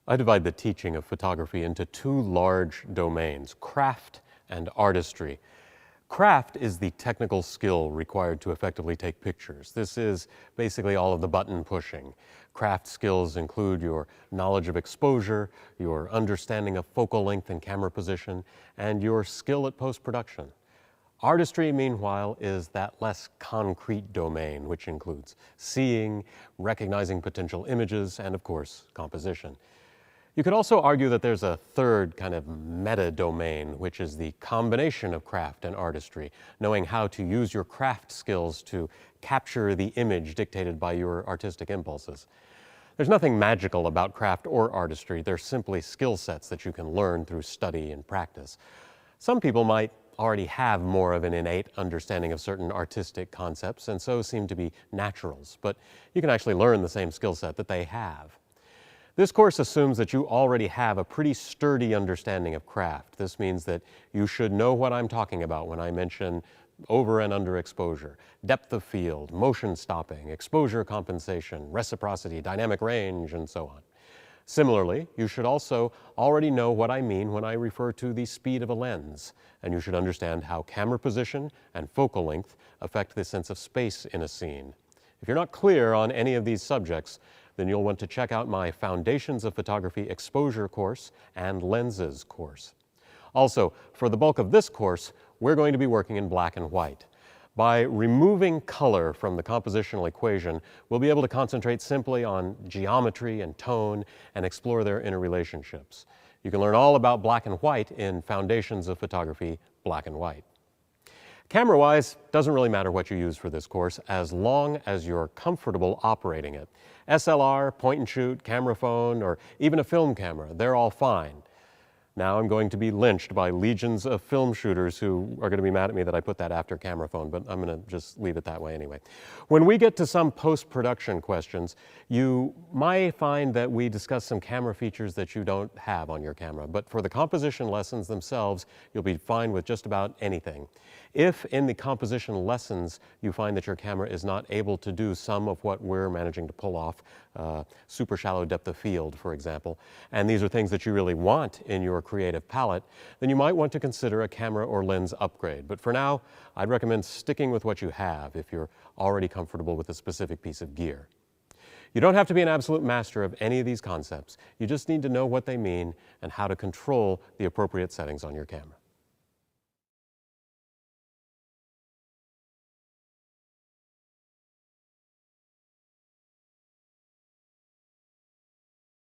I divide the teaching of photography into two large domains, craft and artistry. Craft is the technical skill required to effectively take pictures. This is basically all of the button pushing. Craft skills include your knowledge of exposure, your understanding of focal length and camera position, and your skill at post-production. Artistry, meanwhile, is that less concrete domain, which includes seeing, recognizing potential images, and of course, composition. You could also argue that there's a third kind of meta domain, which is the combination of craft and artistry, knowing how to use your craft skills to capture the image dictated by your artistic impulses. There's nothing magical about craft or artistry. They're simply skill sets that you can learn through study and practice. Some people might already have more of an innate understanding of certain artistic concepts and so seem to be naturals, but you can actually learn the same skill set that they have. This course assumes that you already have a pretty sturdy understanding of craft. This means that you should know what I'm talking about when I mention over and under exposure, depth of field, motion stopping, exposure compensation, reciprocity, dynamic range, and so on. Similarly, you should also already know what I mean when I refer to the speed of a lens, and you should understand how camera position and focal length affect the sense of space in a scene. If you're not clear on any of these subjects, then you'll want to check out my Foundations of Photography Exposure course and Lenses course. Also, for the bulk of this course, we're going to be working in black and white. By removing color from the compositional equation, we'll be able to concentrate simply on geometry and tone and explore their interrelationships. You can learn all about black and white in Foundations of Photography Black and White. Camera-wise, doesn't really matter what you use for this course as long as you're comfortable operating it. SLR, point and shoot, camera phone, or even a film camera, they're all fine. Now I'm going to be lynched by legions of film shooters who are going to be mad at me that I put that after camera phone, but I'm going to just leave it that way anyway. When we get to some post-production questions, you might find that we discuss some camera features that you don't have on your camera, but for the composition lessons themselves, you'll be fine with just about anything. If in the composition lessons you find that your camera is not able to do some of what we're managing to pull off, super shallow depth of field, for example, and these are things that you really want in your creative palette, then you might want to consider a camera or lens upgrade. But for now, I'd recommend sticking with what you have if you're already comfortable with a specific piece of gear. You don't have to be an absolute master of any of these concepts. You just need to know what they mean and how to control the appropriate settings on your camera.